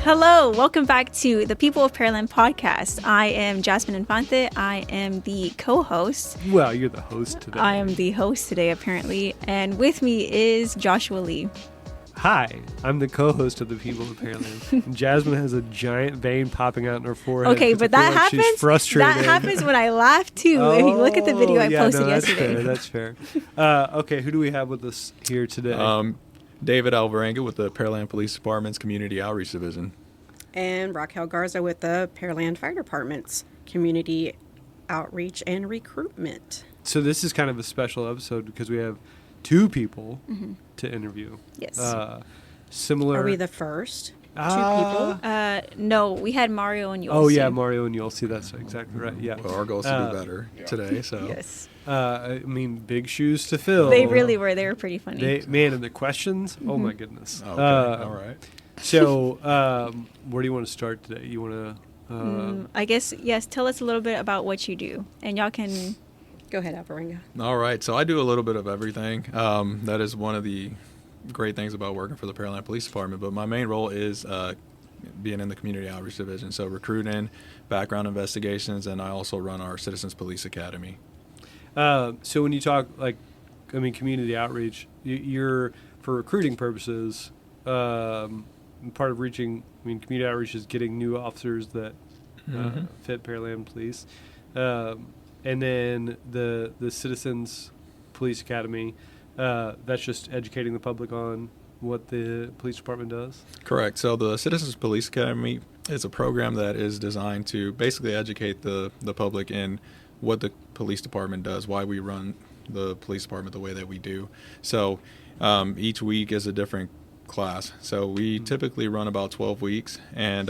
Hello, welcome back to the People of Pearland podcast. I am Jasmine Infante. I am the co-host. Well, you're the host today. I am the host today, apparently. And with me is Joshua Lee. Hi, I'm the co-host of the People of Pearland. Jasmine has a giant vein popping out in her forehead. Okay, but that happens. She's frustrated. That happens when I laugh too. If you look at the video I posted yesterday. That's fair. Okay, who do we have with us here today? David Alvarenga with the Pearland Police Department's Community Outreach Division. And Raquel Garza with the Pearland Fire Department's Community Outreach and Recruitment. So this is kind of a special episode because we have two people to interview. Yes. Similar. Are we the first two people? No, we had Mario and Yulsi. Oh, yeah, Mario and Yulsi. That's exactly right. Yeah. Well, our goal is to do better today. So. Yes. I mean, big shoes to fill. They really were. They were pretty funny. And the questions, oh my goodness. Okay, all right. So, where do you want to start today? You want to... I guess, yes, tell us a little bit about what you do. And y'all can... Go ahead, Alvarenga. All right. So I do a little bit of everything. That is one of the great things about working for the Pearland Police Department. But my main role is being in the Community Outreach Division. So recruiting, background investigations, and I also run our Citizens Police Academy. So when you talk, community outreach, you're, for recruiting purposes, part of community outreach is getting new officers that fit Pearland Police. And then the Citizens Police Academy, that's just educating the public on what the police department does? Correct. So the Citizens Police Academy is a program that is designed to basically educate the public in what the police department does, why we run the police department the way that we do. So each week is a different class. So we typically run about 12 weeks, and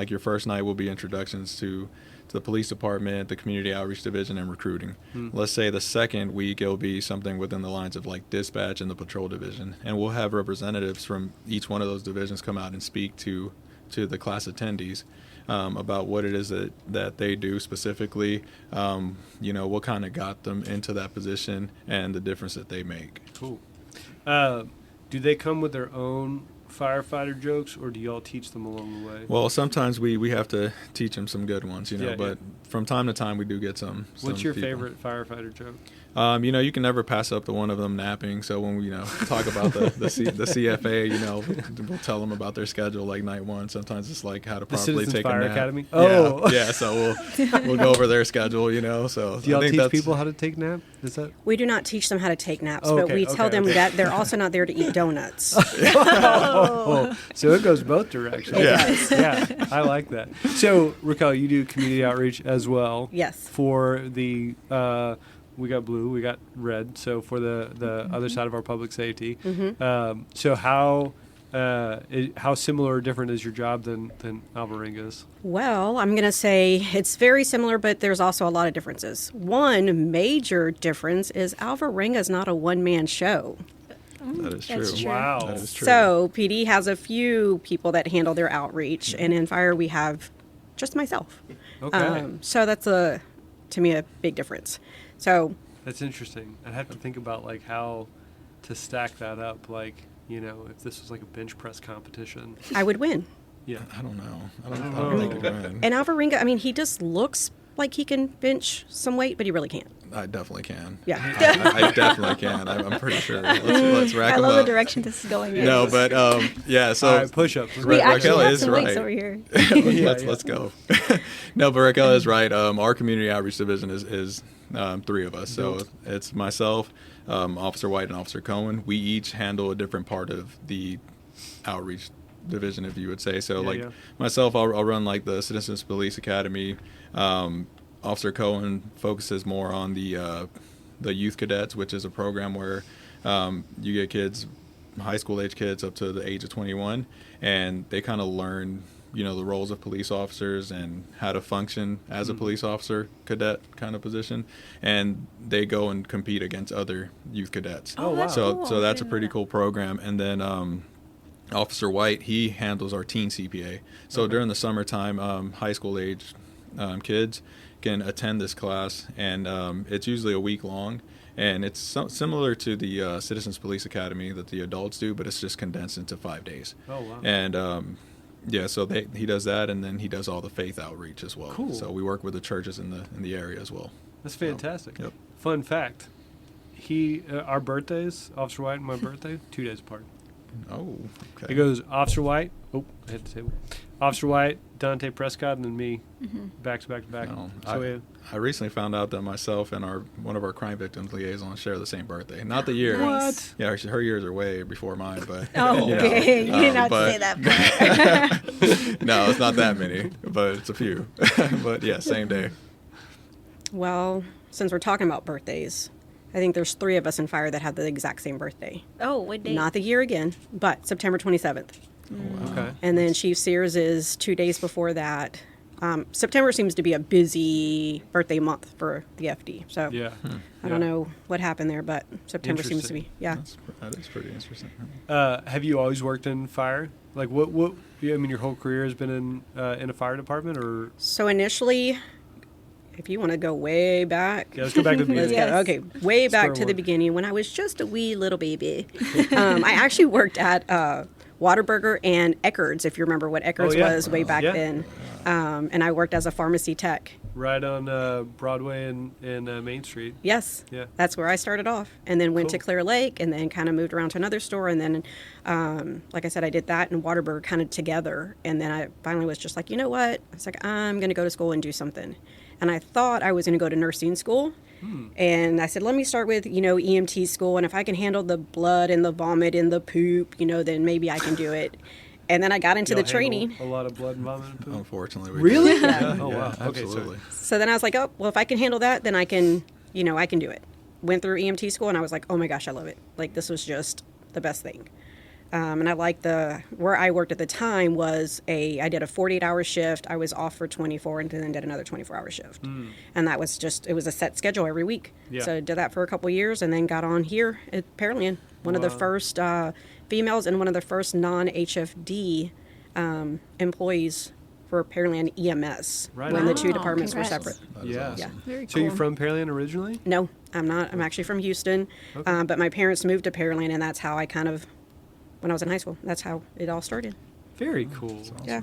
your first night will be introductions to the police department, the community outreach division, and recruiting. Let's say the second week it'll be something within the lines of like dispatch and the patrol division, and we'll have representatives from each one of those divisions come out and speak to the class attendees about what it is that they do specifically, what kind of got them into that position and the difference that they make. Cool. Do they come with their own firefighter jokes, or do y'all teach them along the way? Well, sometimes we have to teach them some good ones, but from time to time we do get some. What's your people. favorite firefighter joke? You can never pass up the one of them napping. So when we, talk about the CFA, we'll tell them about their schedule like night one. Sometimes it's like how to properly take Fire a nap. Academy? Yeah, so we'll go over their schedule, So do y'all teach people how to take nap? Is that? We do not teach them how to take naps, but we tell them that they're also not there to eat donuts. So it goes both directions. Yeah, I like that. So Raquel, you do community outreach as well. Yes. For the we got blue, we got red. So for the other side of our public safety. So how similar or different is your job than Alvarenga's? Well, I'm going to say it's very similar, but there's also a lot of differences. One major difference is Alvarenga is not a one-man show. That is true. That's true. Wow. That is true. So PD has a few people that handle their outreach, and in fire we have just myself. Okay. So that's to me a big difference. So that's interesting. I'd have to think about how to stack that up. If this was like a bench press competition, I would win. Yeah. I don't know. I don't think you're going. And Alvarenga, he just looks like he can bench some weight, but he really can't. I definitely can. Yeah. I definitely can. I'm pretty sure. Let's rack I them love up. the direction this is going in. No, but so all right, push-ups. We actually Raquel have is some right. links over here. Let's go. No, but Raquel is right. Our community outreach division is three of us. So it's myself, Officer White, and Officer Cohen. We each handle a different part of the outreach division, if you would say. So myself, I'll run the Citizens Police Academy. Officer Cohen focuses more on the youth cadets, which is a program where you get kids, high school age kids up to the age of 21, and they kind of learn the roles of police officers and how to function as a police officer cadet kind of position, and they go and compete against other youth cadets. Oh, wow. So that's a pretty cool program. And then Officer White, he handles our teen CPA. So during the summertime, high school age kids can attend this class, and it's usually a week long, and it's similar to the Citizens Police Academy that the adults do, but it's just condensed into 5 days. Oh, wow. And Yeah, so he does that, and then he does all the faith outreach as well. Cool. So we work with the churches in the area as well. That's fantastic. Yep. Fun fact: our birthdays, Officer White and my birthday, 2 days apart. Oh, okay. It goes Officer White. Oh, I hit the table. Officer White, Dante Prescott, and then me, back to back to back. No, So I recently found out that myself and one of our crime victims liaisons share the same birthday. Not the year. What? Yeah, actually, her years are way before mine, but Oh, you know, okay. You did not but- say that part. No, it's not that many, but it's a few. But yeah, same day. Well, since we're talking about birthdays, I think there's 3 of us in fire that have the exact same birthday. Oh, what date? Not the year again, but September 27th. Okay. And then Chief Sears is 2 days before that. September seems to be a busy birthday month for the FD. So Yeah. I don't know what happened there, but September seems to be, yeah. That is pretty interesting. Have you always worked in fire? Like what? I mean, your whole career has been in a fire department, or So initially, if you want to go way back. yeah, let's go back to the Let's beginning. go. Okay, way back Square to the one. beginning when I was just a wee little baby. I actually worked at Whataburger and Eckerd's, if you remember what Eckerd's yeah. was way back Yeah. then. And I worked as a pharmacy tech. Right on Broadway and Main Street. Yes, Yeah. that's where I started off, and then went to Cool. Clear Lake, and then kind of moved around to another store, and then, like I said, I did that and Whataburger kind of together, and then I finally was just like, you know what? I was like, I'm going to go to school and do something, and I thought I was going to go to nursing school, and I said, let me start with EMT school, and if I can handle the blood and the vomit and the poop, then maybe I can do it. And then I got into Y'all the training. handle a lot of blood and vomit and poop. Unfortunately, we Really? do. Yeah, Oh, yeah, wow. Okay, absolutely. So then I was like, oh, well, if I can handle that, then I can do it. Went through EMT school, and I was like, oh my gosh, I love it. Like, this was just the best thing. And I liked where I worked at the time I did a 48-hour shift. I was off for 24 and then did another 24-hour shift. And that was it was a set schedule every week. Yeah. So I did that for a couple of years and then got on here at Pearland. One of the Wow. first females and one of the first non-HFD employees for Pearland EMS Right when the on. two Wow, departments were congrats. separate. That is Yeah. awesome. Yeah. Very So you're cool. from Pearland originally? No, I'm not. I'm actually from Houston, Okay. but my parents moved to Pearland, and that's how I when I was in high school, that's how it all started. Very cool. That's awesome. Yeah.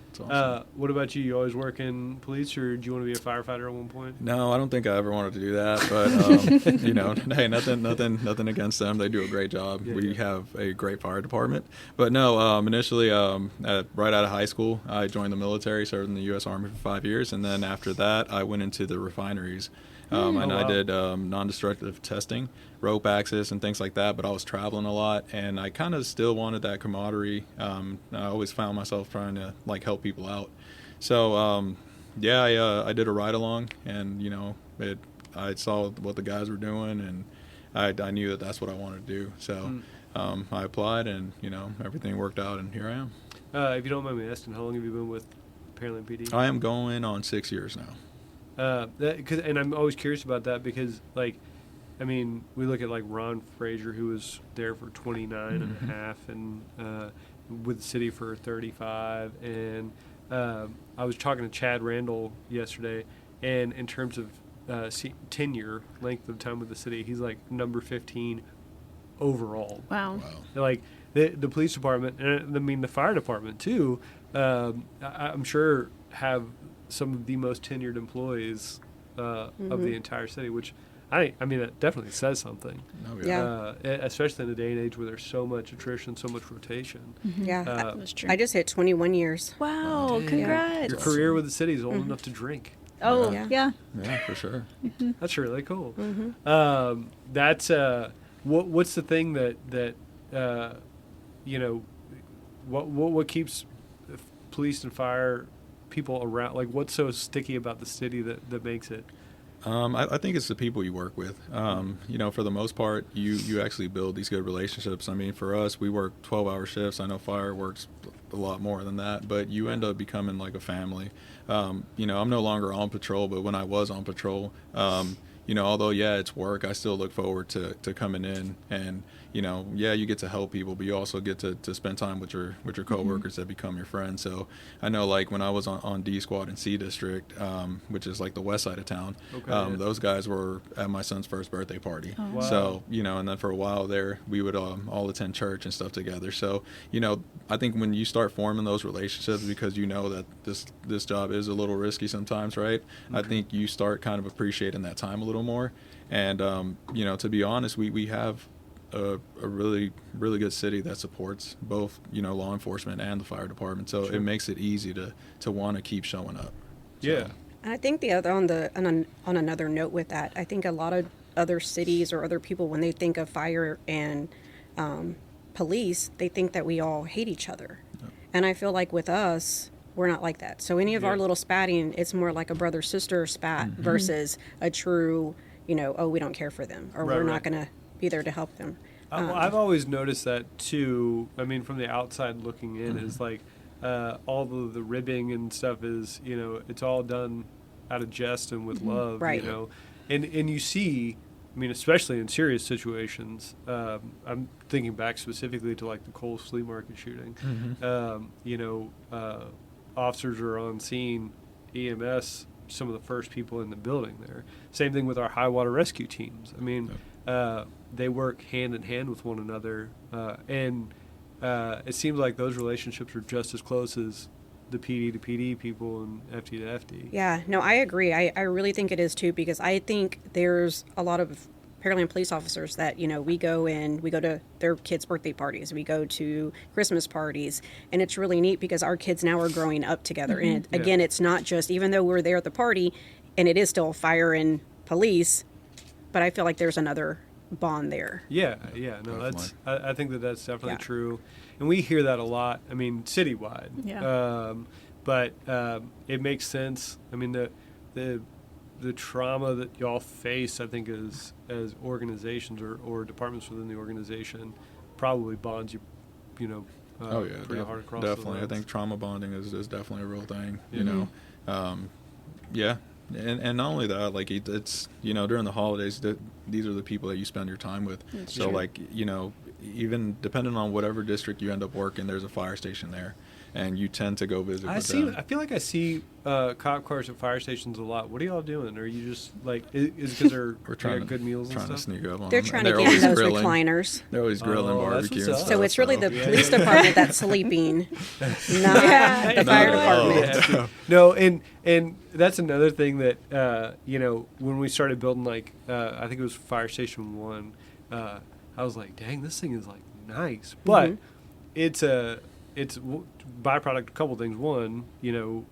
That's awesome. What about you? You always work in police, or do you want to be a firefighter at one point? No, I don't think I ever wanted to do that, but hey, nothing against them. They do a great job. Yeah, We yeah. have a great fire department. But no, initially, right out of high school, I joined the military, served in the U.S. Army for 5 years, and then after that, I went into the refineries. And Oh, I wow. did non-destructive testing, rope access, and things like that. But I was traveling a lot, and I kind of still wanted that camaraderie. I always found myself trying to help people out. So I did a ride along, and I saw what the guys were doing, and I knew that's what I wanted to do. So I applied, and everything worked out, and here I am. If you don't mind me asking, how long have you been with Pearland PD? I am going on 6 years now. And I'm always curious about that because, we look at Ron Frazier, who was there for 29 and a half, and with the city for 35. And I was talking to Chad Randall yesterday, and in terms of tenure, length of time with the city, he's number 15 overall. Wow. Wow. The police department, and the fire department too, I'm sure have some of the most tenured employees of the entire city, which that definitely says something. Oh, Yeah. Especially in a day and age where there's so much attrition, so much rotation. Yeah. That was true. I just hit 21 years. Wow, Dang. congrats. Your career with the city is old enough to drink. Oh, Yeah. yeah. Yeah, for sure. That's really cool. That's what's the thing that what keeps police and fire people around? What's so sticky about the city that makes it? I think it's the people you work with. For the most part, you actually build these good relationships. For us, we work 12-hour shifts. I know fire works a lot more than that, but you end up becoming like a family. I'm no longer on patrol, but when I was on patrol, although, it's work, I still look forward to coming in and, yeah, you get to help people, but you also get to spend time with your coworkers that become your friends. So I know, like, when I was on D Squad in C District, which is like the west side of town, those guys were at my son's first birthday party. Oh. Wow. So, and then for a while there, we would all attend church and stuff together. So, I think when you start forming those relationships, because that this job is a little risky sometimes, right? I think you start kind of appreciating that time a little more. And, to be honest, we have a really, really good city that supports both, law enforcement and the fire department. So it makes it easy to want to keep showing up. Yeah. And I think the other on another note with that, I think a lot of other cities or other people, when they think of fire and police, they think that we all hate each other. Yep. And I feel like with us, we're not like that. So any of our little spatting, it's more like a brother-sister spat versus a true, we don't care for them, or we're not going to be there to help them. I've always noticed that too. I mean, from the outside looking in, is like all the ribbing and stuff is, it's all done out of jest and with love, right. And you see, I mean, especially in serious situations, I'm thinking back specifically to like the Kohl's flea market shooting. Officers are on scene, EMS, some of the first people in the building there. Same thing with our high water rescue teams. I mean, they work hand in hand with one another, and it seems like those relationships are just as close as the PD to PD people and FD to FD. Yeah, no, I agree. I really think it is too, because I think there's a lot of Pearland police officers that, we go to their kids' birthday parties, we go to Christmas parties, and it's really neat because our kids now are growing up together. And again, it's not just, even though we're there at the party, and it is still fire and police, but I feel like there's another bond there. Yeah, no, I think that's definitely true, and we hear that a lot. I mean, citywide. Yeah. But it makes sense. I mean, the trauma that y'all face, I think, as organizations or departments within the organization, probably bonds you, pretty hard across. Definitely, the I think trauma bonding is definitely a real thing. Mm-hmm. And not only that, like it's during the holidays, these are the people that you spend your time with. That's so true. like even depending on whatever district you end up working, there's a fire station there, and you tend to go visit with them. I feel like I see cop cars at fire stations a lot. What are y'all doing? Are you just like is because they're We're trying got good meals and to stuff? sneak up on They're them. trying And to they're get in those always grilling. recliners. They're always grilling Oh, that's barbecue what's and up. stuff. So it's really the Yeah. police department that's sleeping, not the fire department. Yeah. No, and that's another thing that when we started building, like I think it was Fire Station 1, I was like, dang, this thing is like nice, but it's byproduct a couple things. One,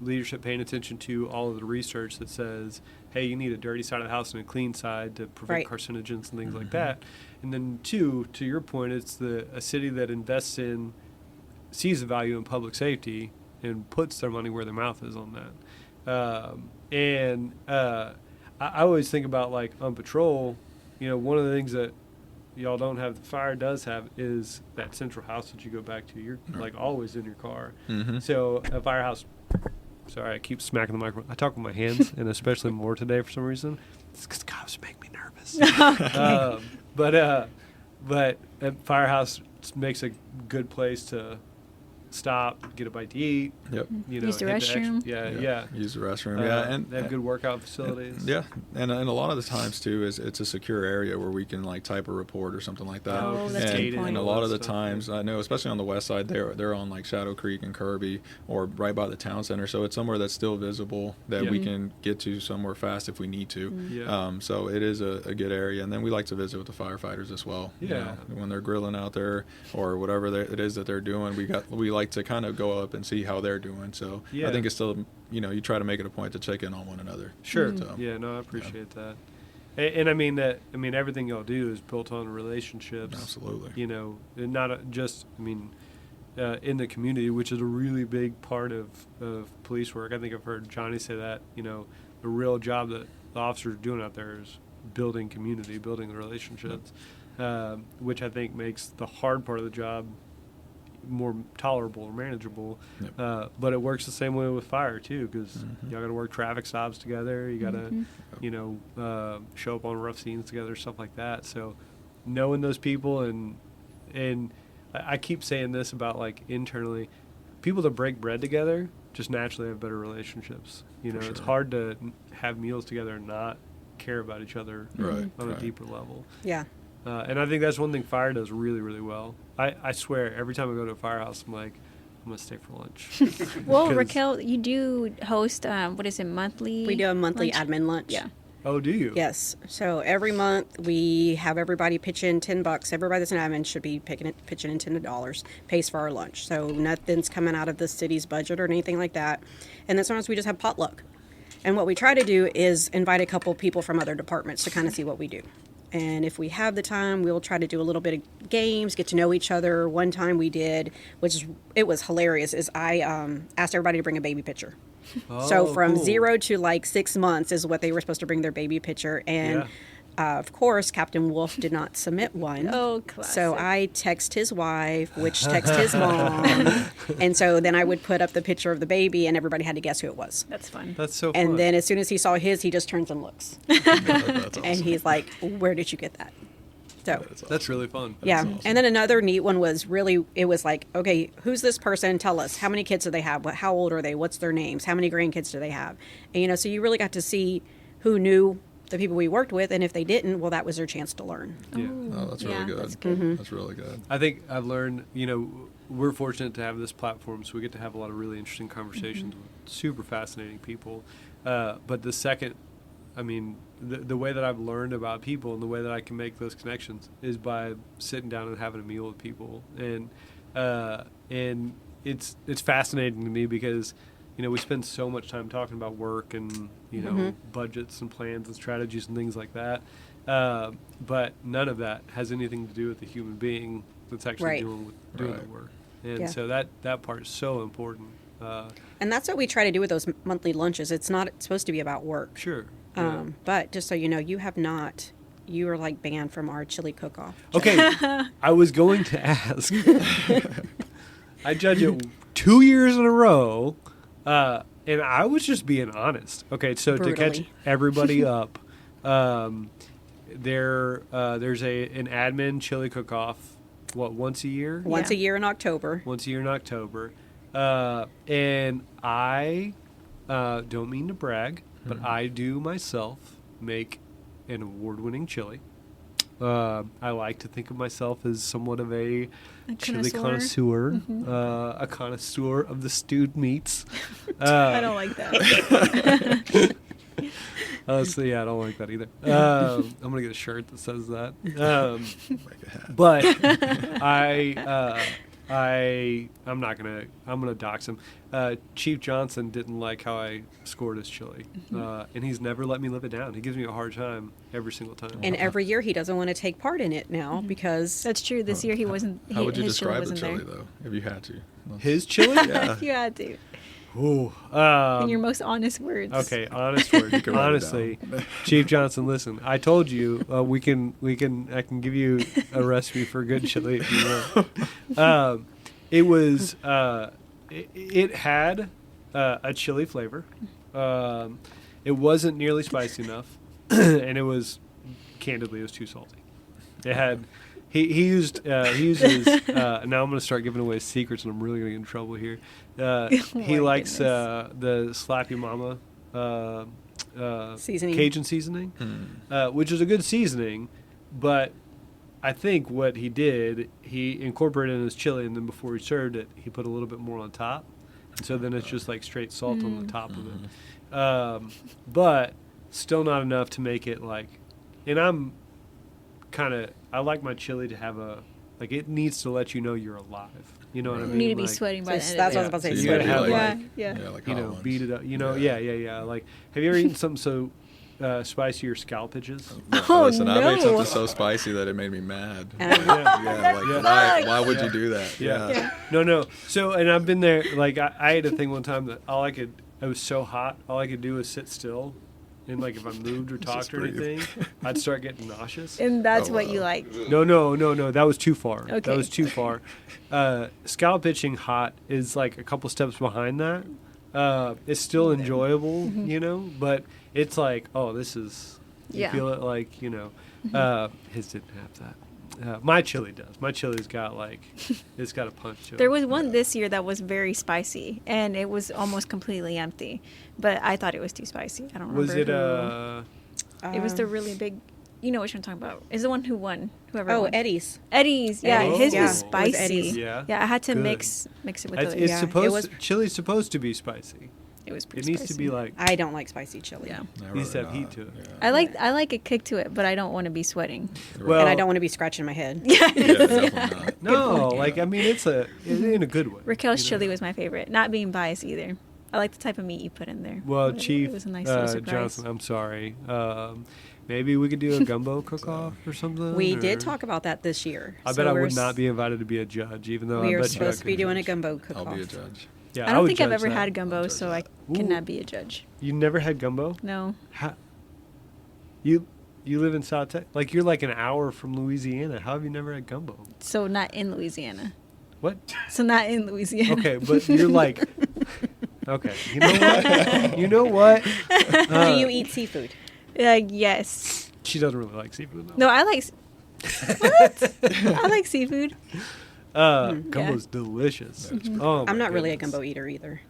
leadership paying attention to all of the research that says, hey, you need a dirty side of the house and a clean side to prevent carcinogens and things like that. And then two, to your point, it's a city that invests in, sees the value in public safety and puts their money where their mouth is on that. I always think about, like, on patrol, one of the things that y'all don't have, the fire does have, is that central house that you go back to. You're like always in your car. So a firehouse, sorry, I keep smacking the microphone. I talk with my hands, and especially more today for some reason. It's because cops make me nervous. But a firehouse makes a good place to stop, get a bite to eat. Yep. Use the hit restroom. Yeah. Use the restroom. And they have good workout facilities. And a lot of the times too is it's a secure area where we can like type a report or something like that. Oh, that's a good point. And a lot of the times, I know, especially on the west side, they're on like Shadow Creek and Kirby or right by the town center. So it's somewhere that's still visible that we can get to somewhere fast if we need to. So it is a good area. And then we like to visit with the firefighters as well. Yeah. When they're grilling out there or whatever it is that they're doing, we like to kind of go up and see how they're doing. So I think it's still, you try to make it a point to check in on one another. Sure. So, Yeah, no, I appreciate that. And I mean everything y'all do is built on relationships. Absolutely. And not just, in the community, which is a really big part of police work. I think I've heard Johnny say that, the real job that the officers are doing out there is building community, building the relationships, which I think makes the hard part of the job more tolerable or manageable. But it works the same way with fire too, because y'all got to work traffic stops together. You got to show up on rough scenes together, stuff like that. So knowing those people and and I keep saying this about like internally, people that break bread together just naturally have better relationships. You know, For it's sure. hard to have meals together and not care about each other Right, on a right. deeper level. Yeah. And I think that's one thing fire does really, really well. I swear, every time I go to a firehouse, I'm like, I'm going to stay for lunch. Well, 'Cause- Raquel, you do host, what is it, monthly? We do a monthly lunch? admin lunch. Yeah. Oh, do you? Yes. So every month we have everybody pitch in $10. Everybody that's an admin should be pitching in $10, pays for our lunch. So nothing's coming out of the city's budget or anything like that. And then sometimes we just have potluck. And what we try to do is invite a couple people from other departments to kind of see what we do. And if we have the time, we'll try to do a little bit of games, get to know each other. One time we did, it was hilarious, is I asked everybody to bring a baby picture. So Oh, from cool. 0 to like 6 months is what they were supposed to bring their baby picture. And of course, Captain Wolf did not submit one. Oh, So classic. I text his wife, which text his mom. And so then I would put up the picture of the baby and everybody had to guess who it was. That's fun. That's so fun. And then as soon as he saw his, he just turns and looks. That's awesome. And he's like, where did you get that? So That's really fun. yeah. awesome. And then another neat one was it was like, okay, who's this person? Tell us. How many kids do they have? How old are they? What's their names? How many grandkids do they have? And, you know, so you really got to see who knew the people we worked with. And if they didn't, well, that was their chance to learn. Yeah. Oh, that's really good. That's good. That's really good. I think I've learned, you know, we're fortunate to have this platform, so we get to have a lot of really interesting conversations with super fascinating people. But the second, I mean, the way that I've learned about people and the way that I can make those connections is by sitting down and having a meal with people. And it's fascinating to me because, you know, we spend so much time talking about work and, you know, budgets and plans and strategies and things like that. But none of that has anything to do with the human being that's actually Right. doing Right. the work. And Yeah. so that part is so important. And that's what we try to do with those monthly lunches. It's not supposed to be about work. Sure. Yeah. But just so you know, you are like banned from our chili cook-off. Okay, I was going to ask. I judge it 2 years in a row, and I was just being honest. Okay, so to catch Brutally. everybody up, there's an admin chili cook-off. What, once a year? Once Yeah. a year in October. Once a year in October, and I don't mean to brag, but I do myself make an award-winning chili. I like to think of myself as somewhat of a chili connoisseur, a connoisseur of the stewed meats. I don't like that. So yeah, I don't like that either. I'm gonna get a shirt that says that. Make it happen. But I'm gonna dox him. Chief Johnson didn't like how I scored his chili, and he's never let me live it down. He gives me a hard time every single time. And every year he doesn't want to take part in it now because That's true. This year he wasn't. How would you his chili describe the wasn't chili, there. though, if you had to? His chili? Yeah. You had to. Ooh, In your most honest words. okay, honest word. You can write it Honestly, Chief Johnson, listen. I told you I can give you a recipe for good chili if you want. It was it had a chili flavor. It wasn't nearly spicy enough, and it was candidly too salty. It had. He uses now I'm going to start giving away secrets and I'm really going to get in trouble here. He my likes goodness. the Slappy Mama Seasoning. Cajun seasoning, which is a good seasoning, but I think what he did, he incorporated in his chili, and then before he served it, he put a little bit more on top, and so then it's just like straight salt on the top of it. But still not enough to make it like, and I like my chili to have it needs to let you know you're alive. You know what I Right. mean? You need to be Like, sweating by the So end that's of what I was about to say. So you gotta gotta have, do, Yeah, yeah, like you hot know, ones. beat it up. You know, yeah. Like, have you ever eaten something so spicy your scalp itches? Oh, Listen, I made no. something so spicy that it made me mad. And Yeah, like why would you do that? Yeah. No. So, and I've been there. Like, I had a thing one time that it was so hot. All I could do was sit still, and like if I moved or talked or breathe. anything, I'd start getting nauseous. And that's Oh, what wow. you like. No. That was too far. Okay. That was too far. Scalp itching hot is like a couple steps behind that. It's still enjoyable, you know, but it's like, oh, this is. You Yeah. feel it like, you know. His didn't have that. My chili does. My chili's got like, it's got a punch to it. There was one this year that was very spicy, and it was almost completely empty. But I thought it was too spicy. I don't remember. Was it It was the really big. You know which one I'm talking about. Is the one who won? Whoever. Oh, won. Eddie's. Eddie's. Yeah, Eddie's. his Yeah, was it was spicy. Eddie's. Yeah. Yeah, I had to Good. mix it with It's, the. it's Yeah, supposed. it was- Chili's supposed to be spicy. It was It pretty needs spicy. to be like. I don't like spicy chili. Yeah. Never Needs to have not, heat to it. Yeah. I like a kick to it, but I don't want to be sweating. Well, And I don't want to be scratching my head. Yeah, definitely not. No, like I mean, it's in a good way. Raquel's you know? chili was my favorite. Not being biased either. I like the type of meat you put in there. Well, It Chief was a nice little surprise. Johnson, I'm sorry. Maybe we could do a gumbo cook-off or something. We or- did talk about that this year. I So bet I we're would not s- be invited to be a judge, even though We I are bet you I supposed to be could doing a judge. gumbo cook-off. I'll be a judge. Yeah, I don't would think I've judge ever that. had gumbo, judge so I that. Ooh. cannot be a judge. You never had gumbo? No. You live in South Texas? Like you're like an hour from Louisiana. How have you never had gumbo? So not in Louisiana. What? So not in Louisiana. Okay, but you're like. Okay, you know what? You know what? Do you eat seafood? Yes. She doesn't really like seafood though. No, I like. What? I like seafood. Gumbo's delicious. Oh, my I'm not really a goodness. gumbo eater either,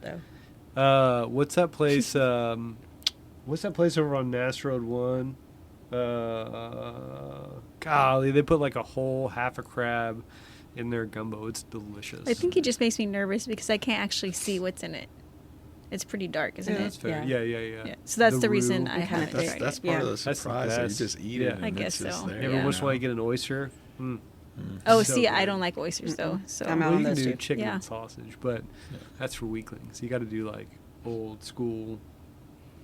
though. What's that place? What's that place over on Nass Road 1? Golly, they put like a whole half a crab in their gumbo. It's delicious. I think it just makes me nervous because I can't actually see what's in it. It's pretty dark, isn't yeah, it? that's fair. Yeah. Yeah. So that's the roux. reason I kinda haven't taste- tried That's it. part Yeah. of the That's the surprise. that you best. just eat Yeah. it. And I it's guess just so. there, Every Yeah. once in a while you get an oyster. Oh, So see, I good. don't like oysters though. So I'm out Well, on you can those do too. chicken Yeah. and sausage, but Yeah. that's for weaklings. You got to do like old school,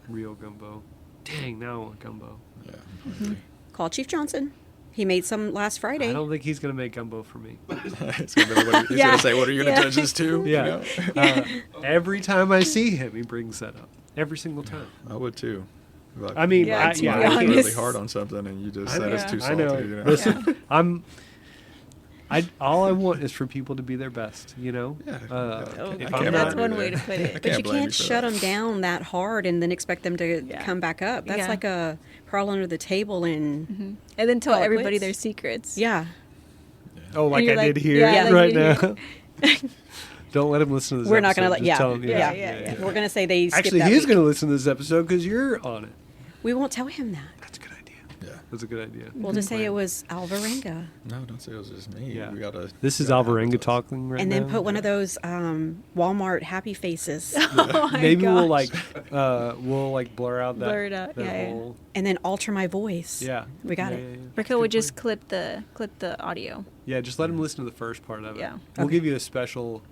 real gumbo. Dang, now I want gumbo. Yeah, I'm hungry. Call Chief Johnson. He made some last Friday. I don't think he's gonna make gumbo for me. It's gonna be like, he's Yeah. gonna say, "What are you gonna Yeah. judge this to?" You Yeah. know? Every time I see him, he brings that up. Every single time. I would too. Like, I mean, Yeah, I, to be yeah, I working can't- really honest. hard on something, and you just I said it's know. too I salty. know. You know? Listen, all I want is for people to be their best. You know. Yeah. Oh, I if can't I'm blame that's you one there. way to put it. I But you blame can't for shut that. them down that hard and then expect them to Yeah. come back up. That's Yeah. like a crawl under the table and And then tell Call it everybody quits. their secrets. yeah. Oh, like you're I like- did here yeah, like right you now. did. Don't let him listen to this. We're not going gonna to let. Yeah. Tell him, Yeah. Yeah. We're gonna say they skipped Actually, that he's week. going to listen to this episode because you're on it. We won't tell him that. That's a good idea. Yeah. That's a good idea. We'll just say it was Alvarenga, No, don't say it was just me. Yeah. We gotta. This is gotta Alvarenga advertise. talking right and now. then put one of those Walmart happy faces, Oh my Maybe we'll gosh. like blur out that. Blur it out, that yeah. whole. and then alter my voice. Yeah. We got Yeah, it. yeah, yeah. Raquel would Good just point. clip the audio. Yeah, just let him listen to the first part of it. Yeah. We'll Okay. give you a special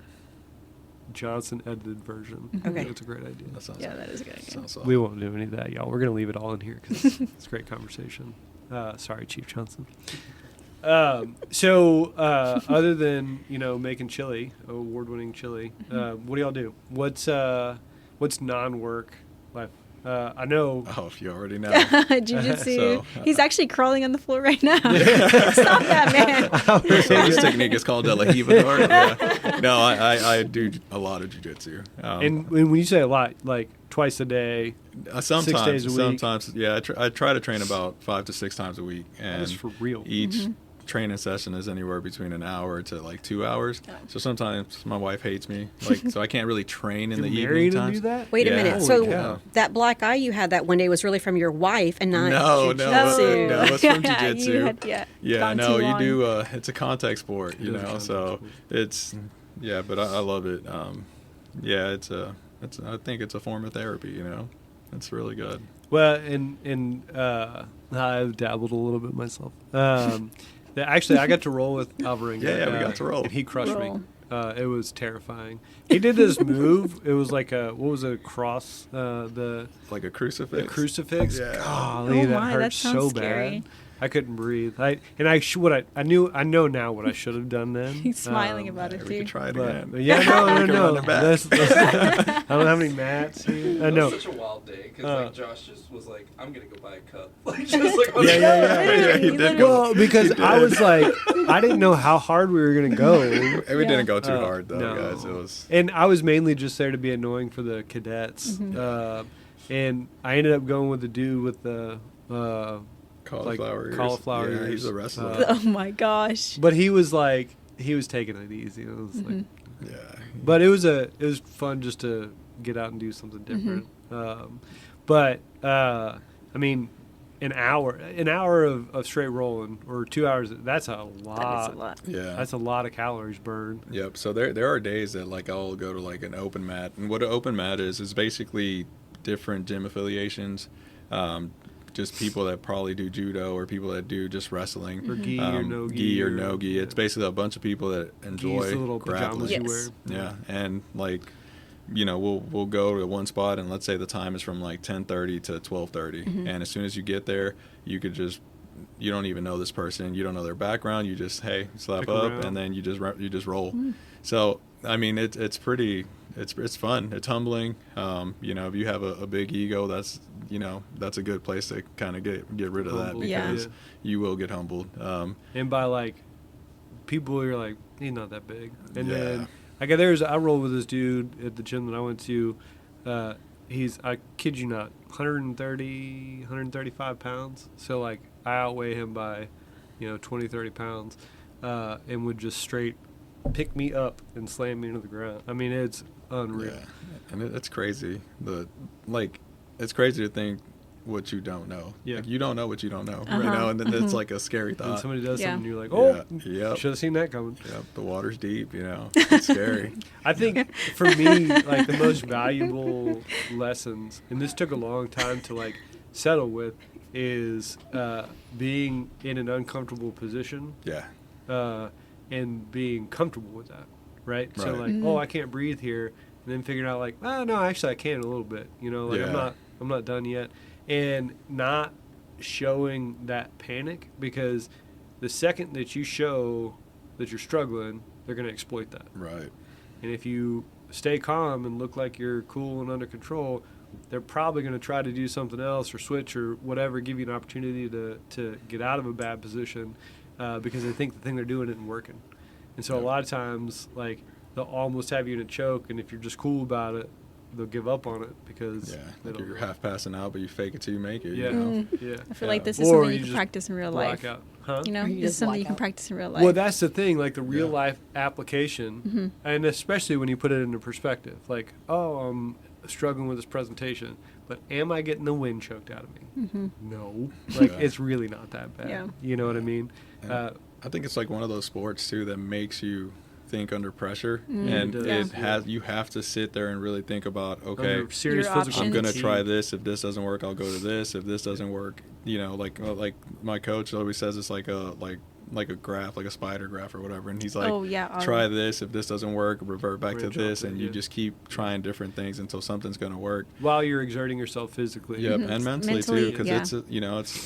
Johnson edited version. Okay. It's a great idea. That sounds. Yeah, that is a good idea. Sounds We won't do any of that, y'all. We're gonna leave it all in here because it's great conversation. Sorry, Chief Johnson. Other than making chili, award-winning chili, what do y'all do? What's non-work life? I know. Oh, you already know. Jiu-jitsu. So, He's actually crawling on the floor right now. Stop that, man. So this technique is called De La Hivador. Yeah. No, I do a lot of jujitsu. And when you say a lot, like twice a day, Sometimes, 6 days a week. sometimes, yeah. I try to train about 5 to 6 times a week, and that's for real. each training session is anywhere between an hour to like 2 hours. So sometimes my wife hates me, so I can't really train in You're the married evening and times. do that? Wait a Yeah. minute. Holy So cow. that black eye you had that one day was really from your wife and not No, jiu-jitsu. no, it's from Yeah, you jiu-jitsu. had- Yeah, gone no, too you long. do. It's a contact sport, It is a contact so sport. it's but I love it. I think it's a form of therapy. It's really good. Well, and I've dabbled a little bit myself. Actually, I got to roll with Alvarenga. Yeah, we got to roll. And he crushed Roll. me. It was terrifying. He did this move. It was like a cross? The Like a crucifix. crucifix. Yeah. Golly, Oh that my, hurt that so sounds bad. scary. I couldn't breathe. I know now what I should have done then. He's smiling about Yeah, it we too. could try it But again. yeah, no. We can run it back. I don't have any mats. I It know. was such a wild day because Uh. like Josh just was like, "I'm gonna go buy a cup." Like just like Yeah. Yeah, he did go. Well, because I was like, I didn't know how hard we were gonna go. We didn't go too Uh, hard though, no. guys. It was. And I was mainly just there to be annoying for the cadets. And I ended up going with the dude with the Cauliflower. cauliflower Yeah, ears. he's a wrestler. Oh my gosh. But he was taking it easy. It was like, Yeah. but it was fun just to get out and do something different. But I mean, an hour of straight rolling or 2 hours, that's a lot. That is a lot. Yeah. That's a lot of calories burned. Yep. So there are days that like I'll go to like an open mat, and what an open mat is basically different gym affiliations, just people that probably do judo or people that do just wrestling, Or gi or no gi. gi or no gi. It's basically a bunch of people that enjoy Gi's the little pajamas grappling. you Yes. wear. Yeah, and like, you know, we'll go to one spot, and let's say the time is from like 10:30 to 12:30, and as soon as you get there, you don't even know this person, you don't know their background, you just slap Pick up, around. and then you just roll. So I mean, it's pretty. It's fun. It's humbling. You know, if you have a big ego, that's a good place to kind of get rid of that, Humbled. because Yeah. you will get humbled. And by like people, you're like, he's not that big. And Yeah. then I rolled with this dude at the gym that I went to. He's, I kid you not, 135 pounds. So like I outweigh him by, 20, 30 pounds, and would just straight pick me up and slam me into the ground. I mean, it's unreal. Yeah, and it's crazy. It's crazy to think what you don't know. Yeah. Like, you don't know what you don't know, Uh-huh. you know, and then it's like a scary When thought. somebody does Yeah. something, you're like, oh, Yep. should have seen that coming. Yep, the water's deep, you know. It's scary. I think for me, like the most valuable lessons, and this took a long time to like settle with, is being in an uncomfortable position Yeah. and being comfortable with that, right? So Right. like, oh, I can't breathe here, and then figuring out like, oh no, actually I can a little bit, like Yeah. I'm not done yet, and not showing that panic, because the second that you show that you're struggling, they're going to exploit that. Right. And if you stay calm and look like you're cool and under control, they're probably going to try to do something else or switch or whatever, give you an opportunity to get out of a bad position, because they think the thing they're doing isn't working. And so a lot of times, like, they'll almost have you in a choke, and if you're just cool about it, they'll give up on it because Yeah. they Like don't you're know. half passing out, but you fake it till you make it. Yeah. You know? Yeah. I feel Yeah. like this is Or something you you can just practice in real life. Black out. Huh? You know, You this is just something you black can out. practice in real life. Well, that's the thing, like the real Yeah. life application, and especially when you put it into perspective. Like, oh, I'm struggling with this presentation, but am I getting the wind choked out of me? No. Like, Yeah. it's really not that bad. Yeah. You know what I mean? And I think it's like one of those sports too that makes you think under pressure, Mm-hmm. and Yeah. it has you have to sit there and really think about, okay, Under serious Your physical I'm options. gonna fatigue. try this. If this doesn't work, I'll go to this. If this doesn't work, like my coach always says, it's like a graph, like a spider graph or whatever. And he's like, Oh, yeah, try this. If this doesn't work, revert back to Branch this, off it, and you yeah. just keep trying different things until something's gonna work. While you're exerting yourself physically. Yep, and mentally too, because yeah.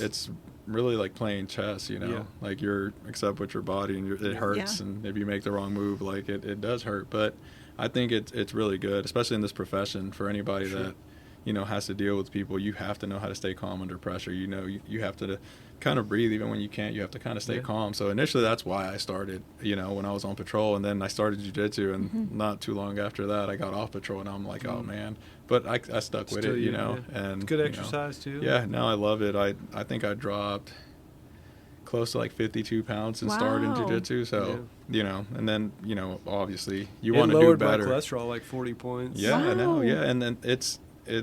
it's really like playing chess. Yeah. Like you're except with your body, and it hurts, Yeah. and if you make the wrong move, like it does hurt. But I think it's really good, especially in this profession, for anybody Sure. that has to deal with people. You have to know how to stay calm under pressure. You have to kind of breathe even when you can't. You have to kind of stay Yeah. calm. So initially, that's why I started. When I was on patrol, and then I started jiu-jitsu, and not too long after that, I got off patrol, and I'm like, oh man. But I stuck with Still, it, yeah. and It's good you know, exercise too. yeah, no, I love it. I think I dropped close to like 52 pounds since starting Wow. jiu-jitsu. So, and then, obviously you It want to do lowered better. my cholesterol like 40 points. Yeah, I know. Wow. Yeah, and then it Wow.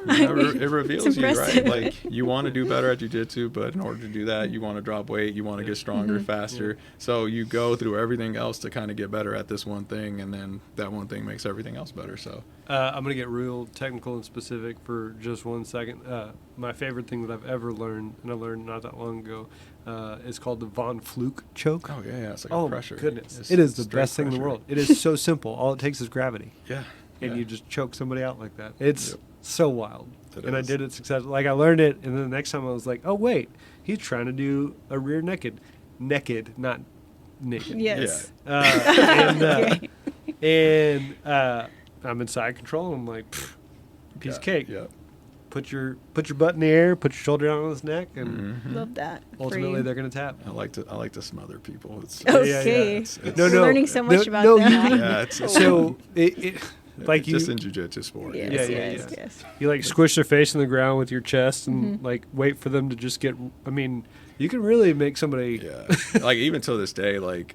it reveals you, right? impressive. Like you want to do better at jiu-jitsu, but in order to do that, you want to drop weight, you want to get stronger, faster. So you go through everything else to kind of get better at this one thing, and then that one thing makes everything else better. So I'm going to get real technical and specific for just 1 second. My favorite thing that I've ever learned, and I learned not that long ago, is called the Von Fluke choke. oh yeah, it's like Oh, a pressure. my goodness. It's It is the straight best thing in the pressure. world. It is so simple. All it takes is gravity. Yeah. And yeah. you just choke somebody out like that. It's Yep. so wild. It And I is. did it successfully. Like, I learned it, and then the next time I was like, oh, wait, he's trying to do a rear naked. Naked, not naked. Yes. And I'm in side control, and I'm like, pfft, piece of cake. Yeah. Put your butt in the air, put your shoulder down on his neck, and Mhm. Love that. for ultimately you. they're going to tap. I like to smother people. It's Okay. it's- No, no. Learning so much No, about no, that. you- yeah, it's So like you, just in jiu-jitsu sport. Yes, Yeah, yes, yeah. yes. you like squish their face in the ground with your chest and like wait for them to just get. I mean, you can really make somebody. Yeah, like even till this day, like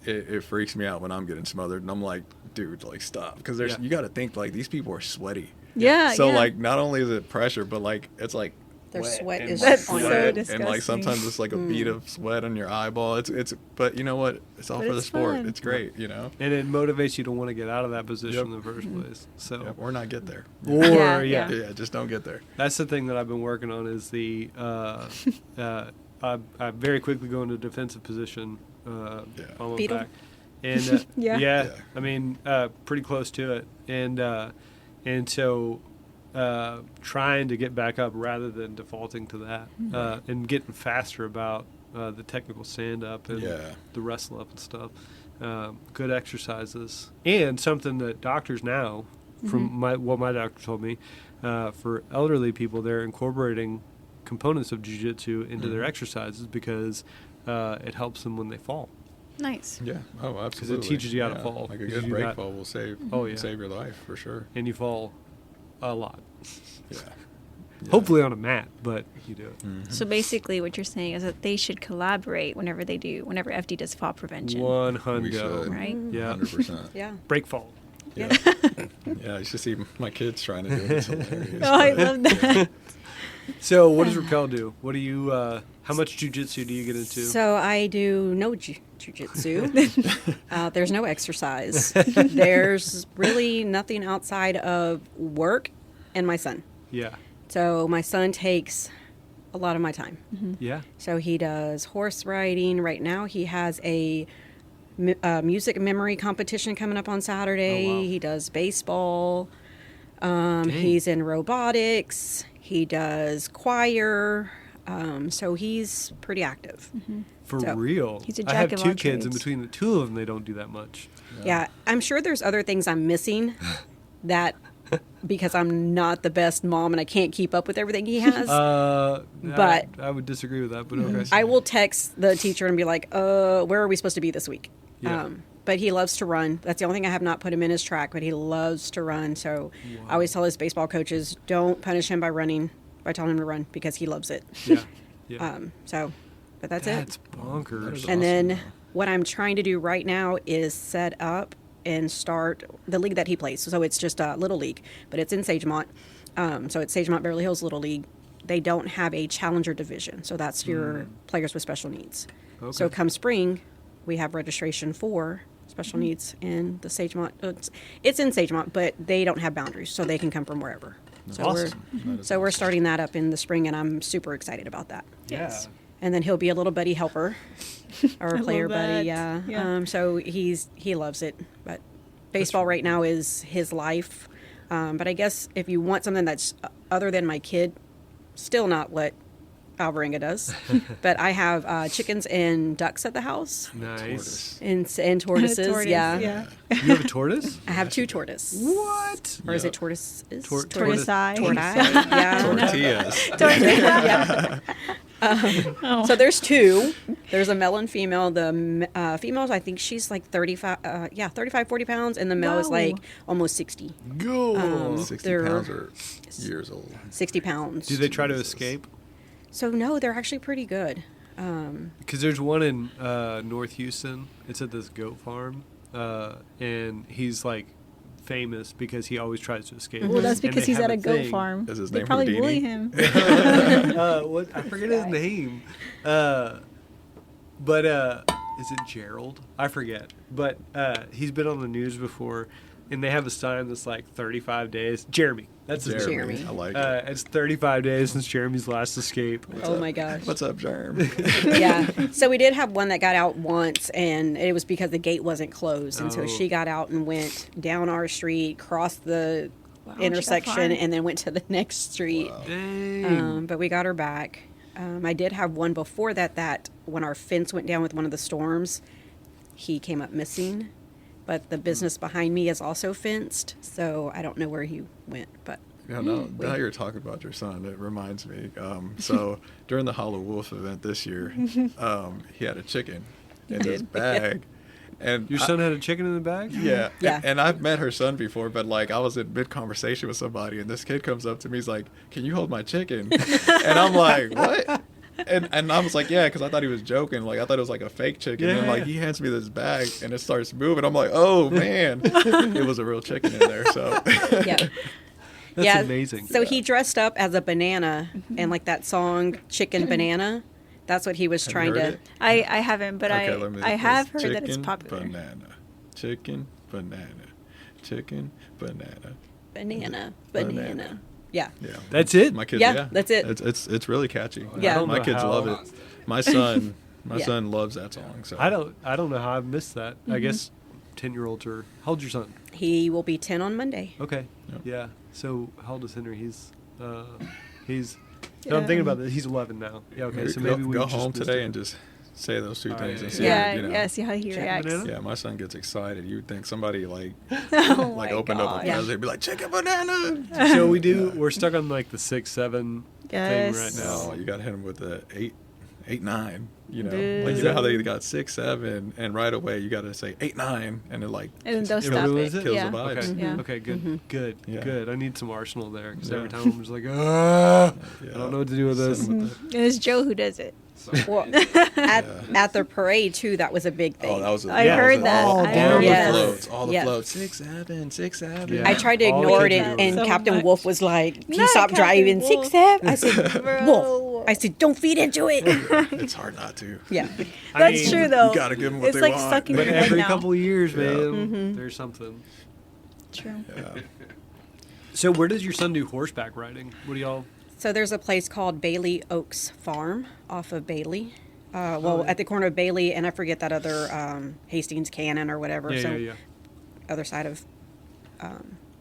it freaks me out when I'm getting smothered, and I'm like, dude, like stop, because there's you got to think like these people are sweaty. Yeah. So yeah. like not only is it pressure, but like it's like Their wet sweat and is That's on so you. sweat, disgusting. and like sometimes it's like a bead of sweat on your eyeball. It's but you know what? It's all But for the it's sport. fun. It's great, you know. And it motivates you to want to get out of that position Yep. in the first place. So, Yep, or not get there. or Yeah, yeah, yeah. Yeah, just don't get there. that's the thing that I've been working on is the. I very quickly go into defensive position. On my Fetal? back, and Yeah. Yeah. I mean, pretty close to it, and so. Trying to get back up rather than defaulting to that, and getting faster about the technical stand up and Yeah. the wrestle up and stuff. Good exercises, and something that doctors now, from what my doctor told me, for elderly people, they're incorporating components of jiu-jitsu into their exercises because it helps them when they fall. Nice. Yeah. Oh, absolutely. teaches you how to Yeah. fall, Like a 'cause good you break got- fall will save Oh, yeah. save your life for sure. And you fall a lot. Yeah. Hopefully on a mat, but you do it. So basically, what you're saying is that they should collaborate whenever FD does fall prevention. One We hundo. should. Right? Yeah. 100%. Yeah. Break fall. Yeah. Yeah, you should see my kids trying to do it. It's hilarious. Oh, I but- love that. So what does Raquel do? What do you? How much jujitsu do you get into? So I do no jiu-jitsu. There's no exercise. There's really nothing outside of work and my son. Yeah. So my son takes a lot of my time. Yeah. So he does horse riding. Right now he has a music memory competition coming up on Saturday. Oh, wow. He does baseball. Dang. He's in robotics. He does choir. So he's pretty active. For So, real. he's a I have jack of two all kids, and trades. between the two of them, they don't do that much. Yeah, I'm sure there's other things I'm missing that because I'm not the best mom and I can't keep up with everything he has. But- I would disagree with that. But okay. I will text the teacher and be like, where are we supposed to be this week? Yeah. But he loves to run. That's the only thing I have not put him in his track, but he loves to run. So I always tell his baseball coaches, don't punish him by telling him to run because he loves it. Yeah. Yeah. But that's That's it. bonkers. That is And awesome, then though. what I'm trying to do right now is set up and start the league that he plays. So it's just a little league, but it's in Sagemont. So it's Sagemont Beverly Hills Little League. They don't have a challenger division. So that's your players with special needs. So Okay. come spring, we have registration for special needs in the Sagemont. It's in Sagemont, but they don't have boundaries, so they can come from wherever. So Awesome. we're starting that up in the spring, and I'm super excited about that. Yeah. And then he'll be a little buddy helper or I a player love that. buddy. Yeah. Yeah. So he loves it. But baseball right now is his life. But I guess if you want something that's other than my kid, still not what Alvarenga does. But I have chickens and ducks at the house Nice. and tortoises. Tortoise, yeah. You have a tortoise? I have 2 tortoises. What? Or is Yeah. it tortoises? Tortoise eye. Tortoise. Yeah. Tortillas. So there's 2. There's a male and female. The female, I think she's like 35, 40 pounds, and the male is Wow. like almost 60, Go. 60 They're- pounds or years old. 60 pounds. Do they try to Jesus. escape? So no, they're actually pretty good. Because there's one in North Houston. It's at this goat farm, and he's like famous because he always tries to escape. Well, that's And because they he's have at a goat thing. farm. Is his They name probably bully Houdini? him. What? I forget his name. But is it Gerald? I forget. But he's been on the news before, and they have a sign that's like 35 days. Jeremy. That's his name. Jeremy. I like it. It's 35 days since Jeremy's last escape. Oh my gosh. What's up, Germ? Yeah. So we did have one that got out once, and it was because the gate wasn't closed, and so Oh. she got out and went down our street, crossed the Wow, she got intersection, far. and then went to the next street. Dang. But we got her back. I did have one before that when our fence went down with one of the storms, he came up missing. But the business behind me is also fenced, so I don't know where he went. But Yeah, now you're talking about your son. It reminds me. So during the Hollow Wolf event this year, he had a chicken in his bag, And Your son had a chicken in the bag? Yeah. Yeah. And I've met her son before, but like I was in mid conversation with somebody and this kid comes up to me, he's like, "Can you hold my chicken?" And I'm like, "What?" And I was like, "Yeah," because I thought he was joking. Like I thought it was like a fake chicken. Yeah. And like he hands me this bag and it starts moving. I'm like, "Oh man." It was a real chicken in there. So Yeah. That's amazing. So he dressed up as a banana and like that song Chicken Banana. That's what he was Have you trying heard to. it? I haven't, but Okay, let me- I have heard chicken, that it's popular. Banana. Chicken, banana. Chicken, banana. Banana. Banana. Yeah. Yeah. That's it? My kids, Yeah, that's it. It's really catchy. Yeah. I don't My know kids how- love it. My son Yeah. son loves that song. So I don't know how I've missed that. I guess 10-year-olds are. How old's your son? He will be 10 on Monday. Okay. Yep. Yeah. So how old is Henry? He's. No, I'm thinking about this. He's 11 now. Yeah. Okay. So maybe we go just home missed today it. and just say those two All things right, and see. Yeah, you know. yeah. See how he Chicken reacts. banana? Yeah, my son gets excited. You'd think somebody like Oh like my opened up God. a present, be like chicken banana. So we're stuck on like the 6-7 Yes. thing right now. No, you got to hit him with the 8, 9. You know, Boo. like you know how they got 6, 7, and right away you got to say 8, 9, and it like And then they'll It stop ruins it. it? kills Yeah. the vibes. Okay. Yeah. Okay. Good. Good. Yeah. Good. I need some arsenal there because Yeah. every time I'm just like, I Yeah. don't know what to do with this. Send 'em with And it's Joe who does it. Well, at the parade, too, that was a big thing. Oh, that was. I heard that. All, I all heard the that. floats, all the Yes. floats. 6, 7, 6, 7. Yeah. I tried to All the ignore it, kids and, do it. and So Captain much. Wolf was like, "Can you Not stop Captain driving? Wolf. 6, 7." I said, Bro. "Wolf." I said, "Don't feed into it." It's hard not to. Yeah. That's mean, true though. You gotta give 'em what it's they like want. stuck in But your head every now. couple of years, man, Mm-hmm. there's something. True. Yeah. So where does your son do horseback riding? What do y'all? So there's a place called Bailey Oaks Farm off of Bailey. At the corner of Bailey, and I forget that other Hastings Cannon or whatever. Yeah, so yeah. other side of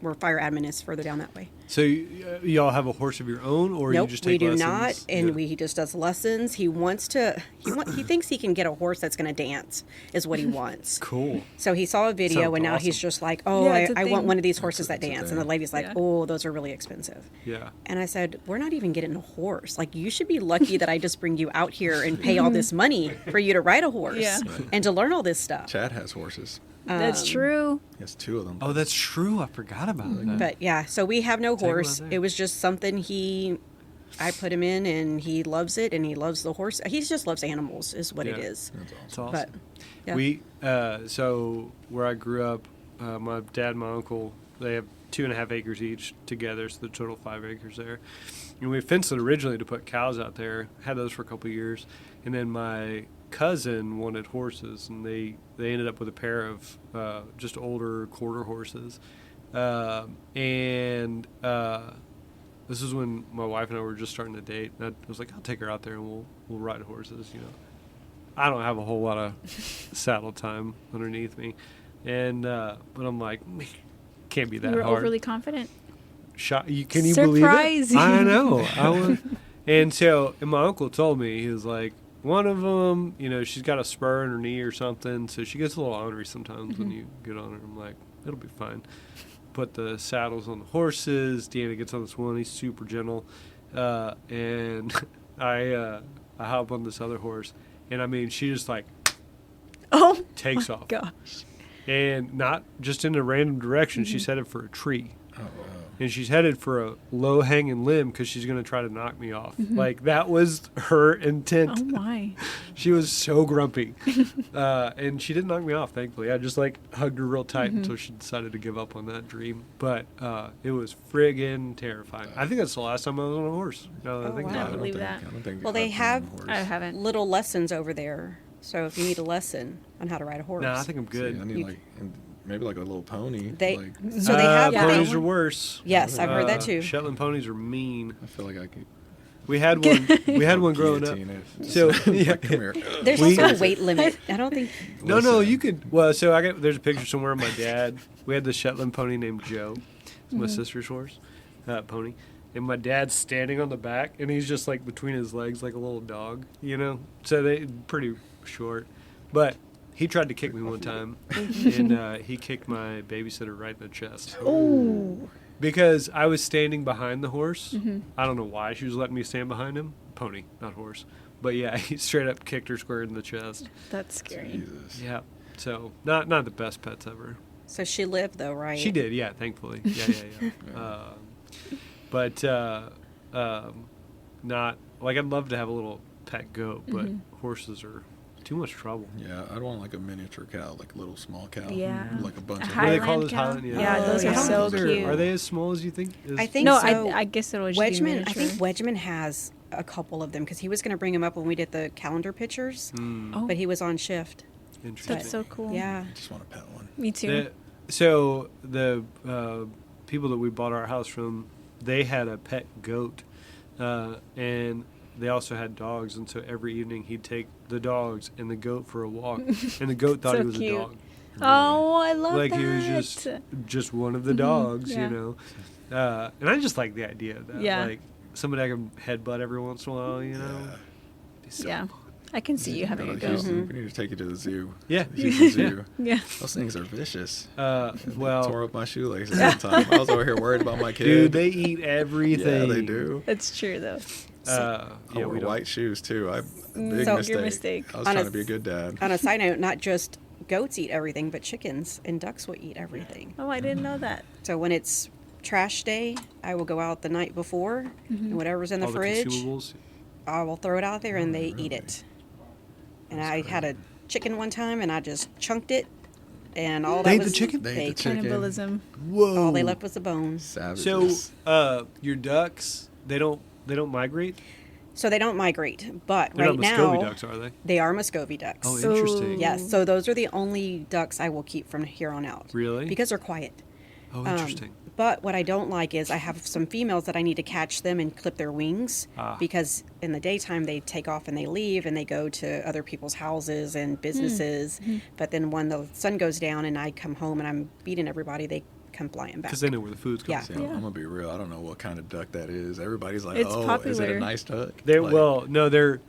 where fire admin is, further down that way. So y'all have a horse of your own, or Nope, you just we take do lessons? not, and Yeah. he just does lessons. He wants to. He thinks he can get a horse that's going to dance. Is what he wants. Cool. So he saw a video, Sounds and now he's awesome. just like, "Oh, Yeah, it's a I want thing. one of these horses that It's a dance." thing. And the lady's like, Yeah. "Oh, those are really expensive." Yeah. And I said, "We're not even getting a horse. Like, you should be lucky that I just bring you out here and pay all this money for you to ride a horse Yeah. and to learn all this stuff." Chad has horses. That's true. He has 2 of them. Oh, that's true. I forgot about that. But yeah, so we have no Take him out horse. there. It was just something I put him in, and he loves it, and he loves the horse. He just loves animals, is what it Yeah. is. That's awesome. It's awesome. But yeah. We so where I grew up, my dad and my uncle, they have 2.5 acres each together, so the total 5 acres there. And we fenced it originally to put cows out there. Had those for a couple of years, and then my cousin wanted horses, and they ended up with a pair of just older quarter horses, and this is when my wife and I were just starting to date. And I was like, I'll take her out there and we'll ride horses, you know. I don't have a whole lot of saddle time underneath me, and but I'm like, can't be that You were hard. overly confident. Can you believe it? Surprising. I know. And my uncle told me, he was like, one of them, you know, she's got a spur in her knee or something, so she gets a little ornery sometimes when you get on her. I'm like, it'll be fine. Put the saddles on the horses. Deanna gets on this one. He's super gentle, and I hop on this other horse, and I mean, she just like Oh takes my off, gosh. and not just in a random direction. She's headed for a tree. Oh, wow. And she's headed for a low-hanging limb because she's going to try to knock me off. Like, that was her intent. Oh my. She was so grumpy. And she didn't knock me off, thankfully. I just, like, hugged her real tight until she decided to give up on that dream. But it was friggin' terrifying. I think that's the last time I was on a horse. Now that I Oh, think wow. about I it. believe that. I don't think Well, they I've have- been on a horse. I haven't. little lessons over there. So if you need a lesson on how to ride a horse, No, I think I'm See, good. I need like maybe like a little pony. they like, so they have ponies they- are worse. Yes, I've heard that too. Shetland ponies are mean. I feel like I could. We had one. We had one growing up. guillotine it. So yeah. Like, come here. There's We- also a weight limit. I don't think. No, Listen. you could. Well, so there's a picture somewhere of my dad. We had the Shetland pony named Joe. It's my sister's horse, pony. And my dad's standing on the back, and he's just like between his legs like a little dog, you know? So they pretty short. But he tried to kick me one time, and he kicked my babysitter right in the chest. Oh. Because I was standing behind the horse. I don't know why she was letting me stand behind him. Pony, not horse. But yeah, he straight up kicked her square in the chest. That's scary. Jesus. Yeah. So not the best pets ever. So she lived though, right? She did, yeah, thankfully. Yeah. But not like I'd love to have a little pet goat, but horses are too much trouble. Yeah, I'd want like a miniature cow, like a little small cow. Yeah. Like a bunch A of. What do they call Highland those cow? Highland? Yeah, those are How so big cute. Are they as small as you think? I think No, so. I guess it'll just be Wedgman. I miniature. think Wedgman has a couple of them because he was going to bring them up when we did the calendar pictures, Oh, but he was on shift. Interesting. that's so cool. Yeah. I just want to pet one. Me too. So the people that we bought our house from, they had a pet goat, and they also had dogs. And so every evening he'd take the dogs and the goat for a walk, and the goat thought So he was cute. a dog. Oh, I love Like that. he was just one of the dogs, yeah. you know. And I just like the idea of that. Yeah. Like somebody I can headbutt every once in a while, you know. Yeah. Be so Yeah. fun. I can see you having a goat. Houston, we need to take you to the zoo. Yeah. Houston Zoo. Yeah. Those things are vicious. Well, Tore up my shoelaces one time. I was over here worried about my kid. dude, they eat everything. Yeah, they do. That's true though. I Yeah, wore we don't. white shoes too. Big So- mistake. Your mistake. I was On trying a- to be a good dad. On a side note, not just goats eat everything, but chickens and ducks will eat everything. Oh, I didn't know that. So when it's trash day, I will go out the night before, and whatever's in the All fridge, the consumables. I will throw it out there, and they eat really? it. And I had a chicken one time, and I just chunked it, and all They that ate the was chicken? They ate they- the chicken. Cannibalism. Whoa. all they left was the bones. Savages. So, your ducks, they don't migrate. So they don't migrate, but They're right not Muscovy now ducks, are they? they are Muscovy ducks. Oh, interesting. Yes, so those are the only ducks I will keep from here on out. Really? Because they're quiet. Oh, interesting. But what I don't like is I have some females that I need to catch them and clip their wings Ah. because in the daytime they take off and they leave and they go to other people's houses and businesses. But then when the sun goes down and I come home and I'm beating everybody, they come flying back. Because they know where the food's coming Yeah. from. See, Yeah. I'm gonna be real. I don't know what kind of duck that is. Everybody's like, It's "Oh, is it popular. a nice duck?" They're Like, well, no, they're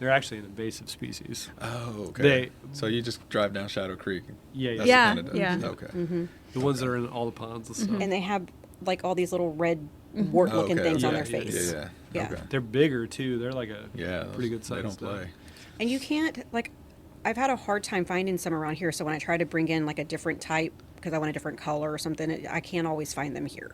actually an invasive species. Oh, okay. They- So you just drive down Shadow Creek. Yeah, That's Yeah, the kind of duck. yeah. Okay. The ones that are in all the ponds and stuff. And they have like all these little red wart-looking Okay, things on yeah, their yeah, face. Yeah. Yeah. Okay. They're bigger too. They're like a Yeah. pretty good They size. don't play. And you can't, like, I've had a hard time finding some around here. So when I try to bring in like a different type because I want a different color or something, I can't always find them here.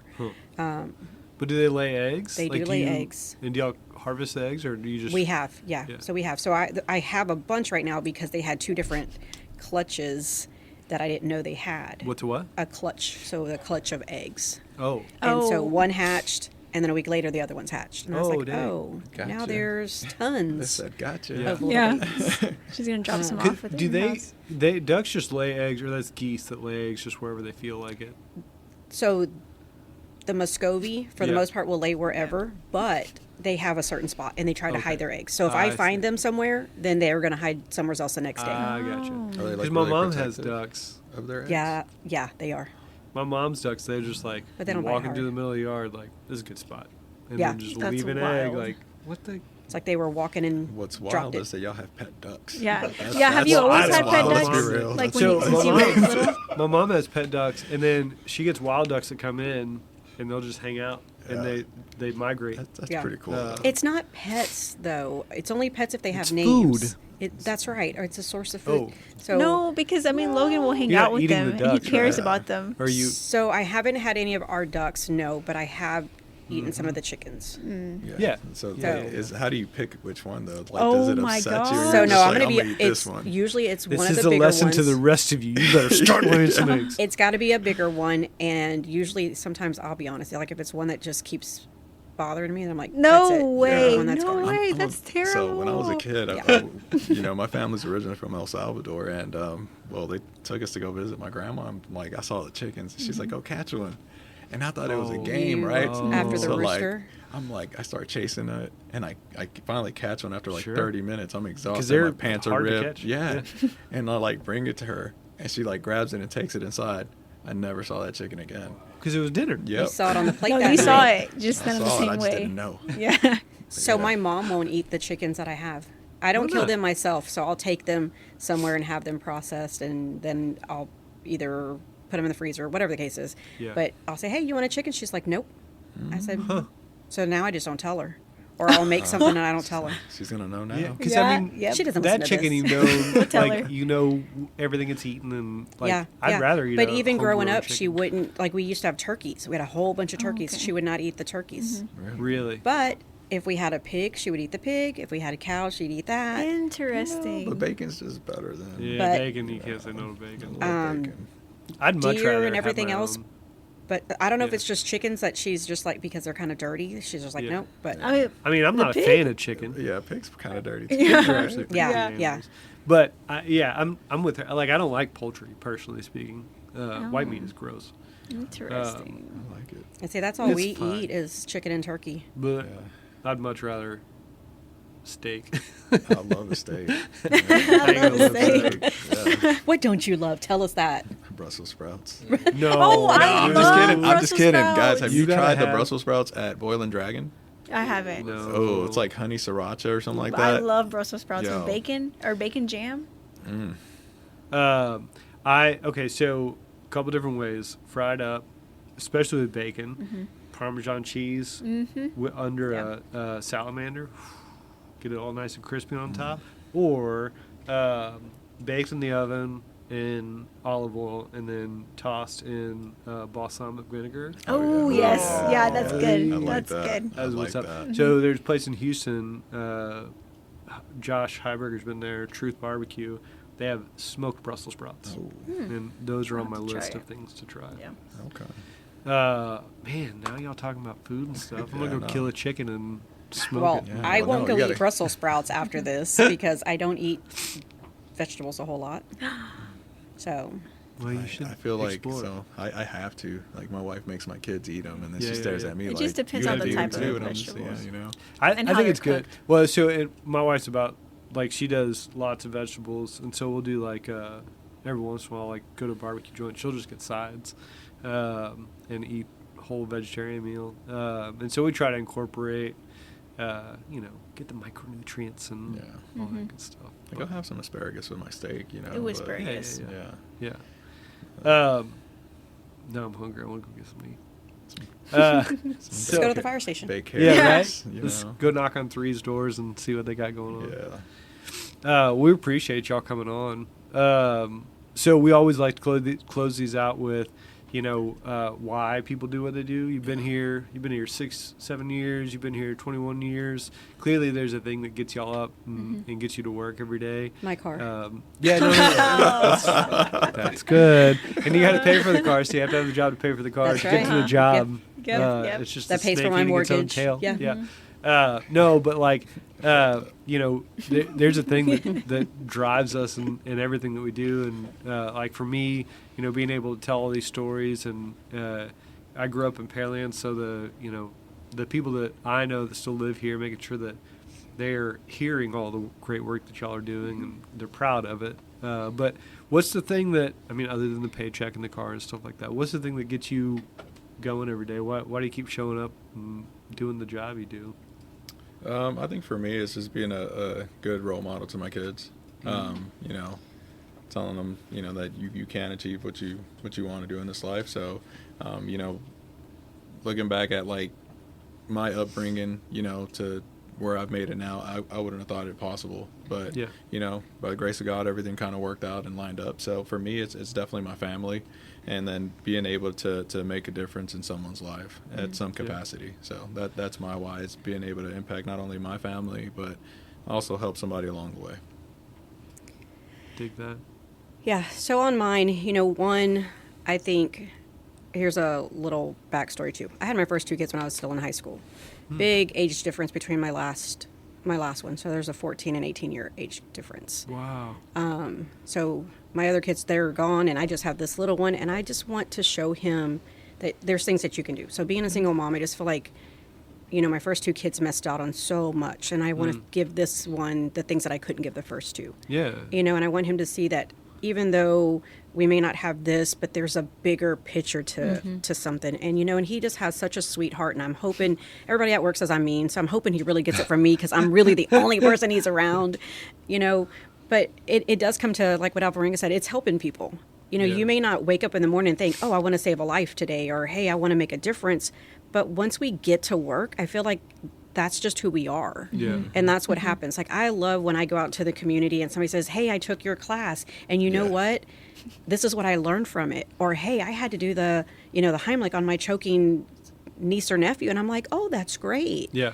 But do they lay eggs? They do lay eggs. And do y'all harvest the eggs, or do you just? We have, yeah. Yeah. So we have. So I have a bunch right now because they had two different clutches that I didn't know they had. What to what? A clutch. So the clutch of eggs. Oh, And so Oh. one hatched, and then a week later the other one's hatched. And I was Oh, like, dang. oh, now Gotcha. there's They tons said, "Gotcha." Yeah. of little Yeah. babies. She's gonna drop some Could- off with do her they? house. They ducks just lay eggs, or that's geese that lay eggs just wherever they feel like it. So the Muscovy, for the Yeah. most part, will lay wherever, but they have a certain spot and they try to Okay. hide their eggs. So if I I see. find them somewhere, then they're going to hide somewhere else the next day. I gotcha. Oh. Are they, Because like, my really mom has protective ducks. of their eggs? Yeah, they are. My mom's ducks, they're just like But they don't bite walking hard. through the middle of the yard, like this is a good spot, and Yeah. then just That's leave an egg. wild. Like what the? It's like they were walking and What's dropped wild it. is that y'all have pet ducks. Yeah. That's- Yeah, have you that's- always that's had pet wild. Let's ducks? be real. Like That's- when you, So since you my were mom, little? my mom has pet ducks, and then she gets wild ducks that come in, and they'll just hang out, and Yeah. they migrate. That's Yeah. pretty cool. Uh, though. It's not pets, though. It's only pets if they have It's names. food. That's right. Or it's a source of food. Oh. So No, because I mean Logan will hang You're out not with eating them the and ducks, he cares right? about them. Are you? So I haven't had any of our ducks, no, but I have eaten some of the chickens. Yeah. So Yeah. is how do you pick which one though? Like, Oh does it my upset you? God. Or you're So just no, I'm like, gonna be. eat this It's one. usually it's This one of is the a bigger lesson ones. to the rest of you. You better start laying some eggs. It's got to be a bigger one, and usually sometimes I'll be honest, like if it's one that just keeps bothering me, then I'm like, that's it. No That's way, the one that's no going. way, I'm that's terrible. So when I was a kid, Yeah. my family's originally from El Salvador, and well, they took us to go visit my grandma. I'm like, I saw the chickens. And she's like, "Go catch one," and I thought it was a Oh. game, right? Oh. After the So, rooster? I'm like, I start chasing it, and I finally catch one after like Sure. 30 minutes. I'm exhausted. they're My pants are hard to ripped. catch. Yeah. And I like bring it to her, and she like grabs it and takes it inside. I never saw that chicken again. Because it was dinner. Yep. You saw it on the plate No, that you night. saw it, just I not in the saw it. I same just way. didn't know. Yeah. So Yeah. my mom won't eat the chickens that I have. I don't Why kill not? them myself, so I'll take them somewhere and have them processed, and then I'll either put them in the freezer or whatever the case is. Yeah. But I'll say, "Hey, you want a chicken?" She's like, "Nope." I said, Huh. so now I just don't tell her. or I'll make something and I don't tell her. She's gonna know now. Yeah, because Yeah, I mean, yep. She doesn't that listen to chicken, this. you know, Tell like her. you know everything it's eaten, and like yeah, I'd rather eat. But a even growing homegrown up, she chicken. wouldn't, like, we used to have turkeys. We had a whole bunch of turkeys. okay. She would not eat the turkeys. Really. But if we had a pig, she would eat the pig. If we had a cow, she'd eat that. Interesting. But bacon's just better than Yeah, But- bacon. You can't say no to bacon. bacon. I'd much deer rather and have everything my else. own. But I don't know if Yeah. it's just chickens that she's just like, because they're kind of dirty. She's just like, Yeah. nope. But I mean, I mean, I'm The not pig? a fan of chicken. Yeah, pig's kind of dirty too. Yeah. They're actually pretty Yeah, good yeah. animals. But I'm with her. Like I don't like poultry personally speaking. White meat Oh. is gross. interesting. I like it. I'd say that's all It's we fine. eat is chicken and turkey. But Yeah. I'd much rather steak. I love a steak. I ain't gonna love live steak. with that. What don't you love? Tell us that. Brussels sprouts. No, Oh, I I'm dude. just love kidding. I'm just Brussels kidding, guys. Have sprouts. you You gotta tried the have- Brussels sprouts at Boil and Dragon? I haven't. No. Oh, it's like honey sriracha or something like I that. love Brussels sprouts Yo. with bacon or bacon jam. Mm. So a couple different ways. Fried up, especially with bacon, Parmesan cheese under a salamander. Get it all nice and crispy on top. Or baked in the oven in olive oil and then tossed in balsamic vinegar. Oh, yeah. yes, Oh, yeah, that's good. I like That's that. good. I That's like what's up. that. So there's a place in Houston. Josh Heiberger's been there. Truth Barbecue. They have smoked Brussels sprouts, Oh, and those are on my I'll have to list try of it. things to try. Yeah. okay. Man, now y'all talking about food and stuff. I'm Yeah, gonna go I kill know. a chicken and smoke Well, it. Yeah, I well, won't no, go you eat gotta- Brussels sprouts after this because I don't eat vegetables a whole lot. So, Well, you should I feel like explore. so. I have to. Like my wife makes my kids eat them, and then Yeah, she yeah, stares yeah. at me It like, just depends "You on gotta the do type it of too," and I'm just, vegetables. yeah, you know. I And how think it's they're good. cooked. Well, so my wife's about like she does lots of vegetables, and so we'll do like every once in a while, like go to a barbecue joint. She'll just get sides and eat whole vegetarian meal, and so we try to incorporate, get the micronutrients and Yeah. all that good stuff. Like I'll have some asparagus with my steak, you know. Ooh, but- asparagus. Yeah. Yeah. Now I'm hungry. I want to go get some meat. let's go to the fire station. Bake Yeah, carrots, right. you Let's know. go knock on Three's doors and see what they got going on. Yeah. We appreciate y'all coming on. So we always like to close these out with, why people do what they do. You've been here 6-7 years. You've been here 21 years. Clearly, there's a thing that gets y'all up and gets you to work every day. My car. Yeah, no, that's good. And you got to pay for the car, so you have to have a job to pay for the car That's to get to right. the job. Yep. It's just That a pays for snake my eating its own mortgage. tail. Yeah. No, but like, there's a thing that drives us in everything that we do, and like for me, being able to tell all these stories, and I grew up in Pearland, so the people that I know that still live here, making sure that they're hearing all the great work that y'all are doing, and they're proud of it. But what's the thing that, other than the paycheck and the car and stuff like that, what's the thing that gets you going every day? Why do you keep showing up and doing the job you do? I think for me, it's just being a good role model to my kids. Telling them, that you can achieve what you want to do in this life. So, looking back at like my upbringing, to where I've made it now, I wouldn't have thought it possible. But Yeah. By the grace of God, everything kind of worked out and lined up. So for me, it's definitely my family, and then being able to make a difference in someone's life at some capacity. So that's my why. It's being able to impact not only my family, but also help somebody along the way. Dig that. Yeah. So on mine, one, I think, here's a little backstory too. I had my first two kids when I was still in high school. Big age difference between my last one. So there's a 14 and 18 year age difference. Wow. So my other kids, they're gone, and I just have this little one, and I just want to show him that there's things that you can do. So being a single mom, I just feel like, my first two kids missed out on so much, and I want to give this one the things that I couldn't give the first two. Yeah. And I want him to see that even though we may not have this, but there's a bigger picture to something. And, and he just has such a sweet heart. And I'm hoping, everybody at work says I'm mean, so I'm hoping he really gets it from me because I'm really the only person he's around, But it does come to, like what Alvarenga said, it's helping people. You may not wake up in the morning and think, oh, I want to save a life today, or, hey, I want to make a difference. But once we get to work, I feel like that's just who we are. Yeah. And that's what happens. Like, I love when I go out to the community and somebody says, hey, I took your class, and you know what? This is what I learned from it. Or, hey, I had to do the Heimlich on my choking niece or nephew. And I'm like, oh, that's great. Yeah.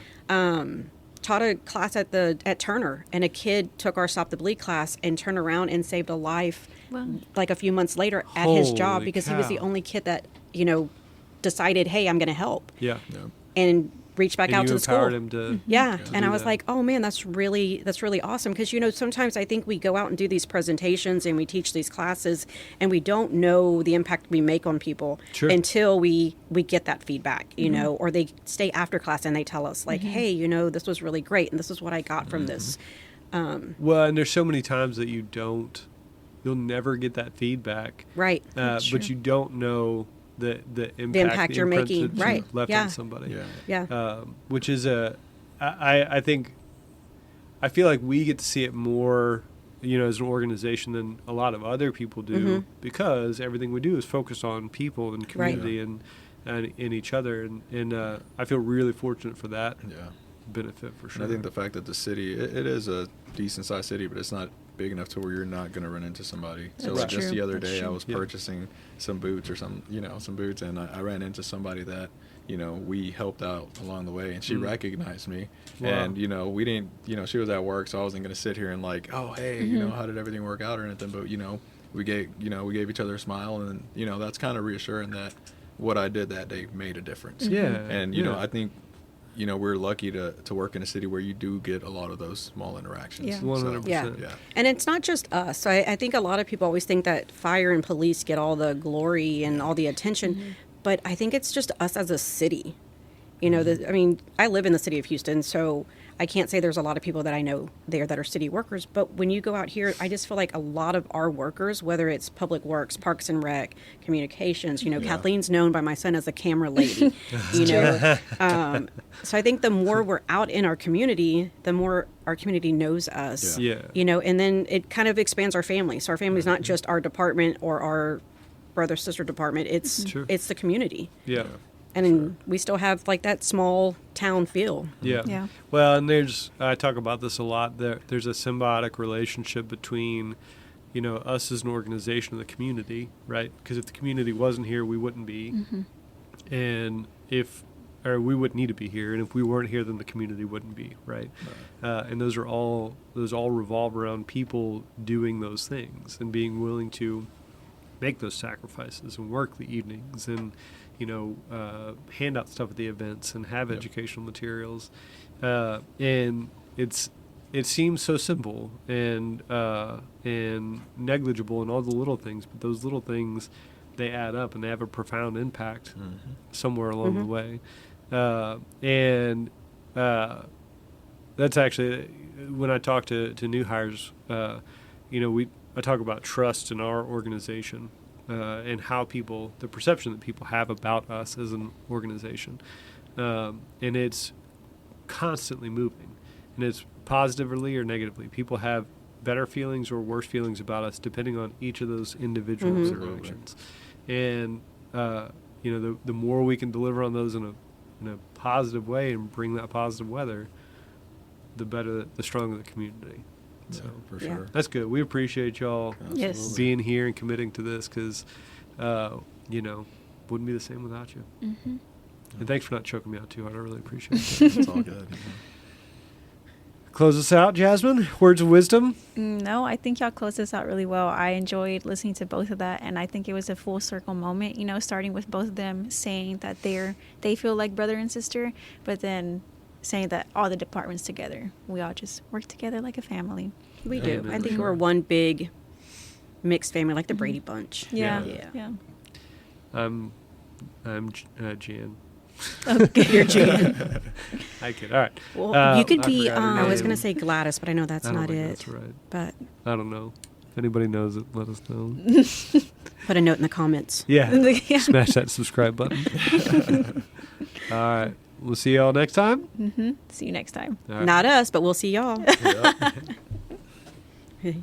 Taught a class at Turner, and a kid took our Stop the Bleed class and turned around and saved a life Wow. like a few months later at his job, Holy because he was the cow. only kid that, decided, hey, I'm going to help, Yeah. and reached back And out you to the school. empowered him to. Yeah, to and do I was that. like, oh man, that's really awesome, because sometimes I think we go out and do these presentations and we teach these classes, and we don't know the impact we make on people Sure. until we get that feedback, or they stay after class and they tell us like, hey, this was really great, and this is what I got from this. Well, and there's so many times that you'll never get that feedback. Right. But you don't know the impact, impact you're imprint making, that right. you've left Yeah. on somebody. Yeah. Yeah. Which is I think, I feel like we get to see it more, as an organization than a lot of other people do, because everything we do is focused on people and community and each other. And I feel really fortunate for that Yeah. benefit for sure. And I think the fact that the city, it is a decent sized city, but it's not big enough to where you're not going to run into somebody. So That's like just true. the other That's day, I true. was Yeah. purchasing some boots or some boots, and I ran into somebody that, we helped out along the way, and she recognized me. Wow. And, we didn't, she was at work, so I wasn't going to sit here and like, oh, hey, how did everything work out or anything? But, we gave each other a smile, and, that's kind of reassuring that what I did that day made a difference. Yeah. And, yeah. I think, we're lucky to work in a city where you do get a lot of those small interactions. Yeah. 100%. Yeah. Yeah. And it's not just us. So I think a lot of people always think that fire and police get all the glory and all the attention, but I think it's just us as a city. I live in the city of Houston, so I can't say there's a lot of people that I know there that are city workers, but when you go out here, I just feel like a lot of our workers, whether it's public works, parks and rec, communications, Kathleen's known by my son as a camera lady, so I think the more we're out in our community, the more our community knows us, Yeah. and then it kind of expands our family. So our family's not just our department or our brother sister department, it's Sure. it's the community. Yeah. And we still have like that small town feel. Yeah. Yeah. Well, and I talk about this a lot. There's a symbiotic relationship between, us as an organization and the community, right? Because if the community wasn't here, we wouldn't be. And we wouldn't need to be here. And if we weren't here, then the community wouldn't be, right? And those all revolve around people doing those things and being willing to make those sacrifices and work the evenings and, hand out stuff at the events and have educational materials. And it seems so simple and negligible in all the little things, but those little things, they add up and they have a profound impact somewhere along the way. And that's actually, when I talk to new hires, I talk about trust in our organization. And how the perception that people have about us as an organization. And it's constantly moving. And it's positively or negatively. People have better feelings or worse feelings about us depending on each of those individual observations. And, the more we can deliver on those in a positive way and bring that positive weather, the better, the stronger the community. Yeah, So for Yeah. sure. that's good. We appreciate y'all Yes. being here and committing to this because, wouldn't be the same without you. And thanks for not choking me out too hard. I really appreciate it. It's all good. Close us out, Jasmine. Words of wisdom. No, I think y'all closed this out really well. I enjoyed listening to both of that, and I think it was a full circle moment, starting with both of them saying that they feel like brother and sister, but then saying that all the departments together, we all just work together like a family. We Yeah, do. man, I for think sure. we're one big mixed family, like the Brady Bunch. Yeah. Yeah. I'm Jan. Okay. You're Jan. I kid. All right. Well, you could I be, forgot her I was name. going to say Gladys, but I know that's I don't not think it. That's right. But I don't know. If anybody knows it, let us know. put a note in the comments. Yeah. Yeah. Smash that subscribe button. All right. We'll see y'all next time. See you next time. All right. Not us, but we'll see y'all. Yeah.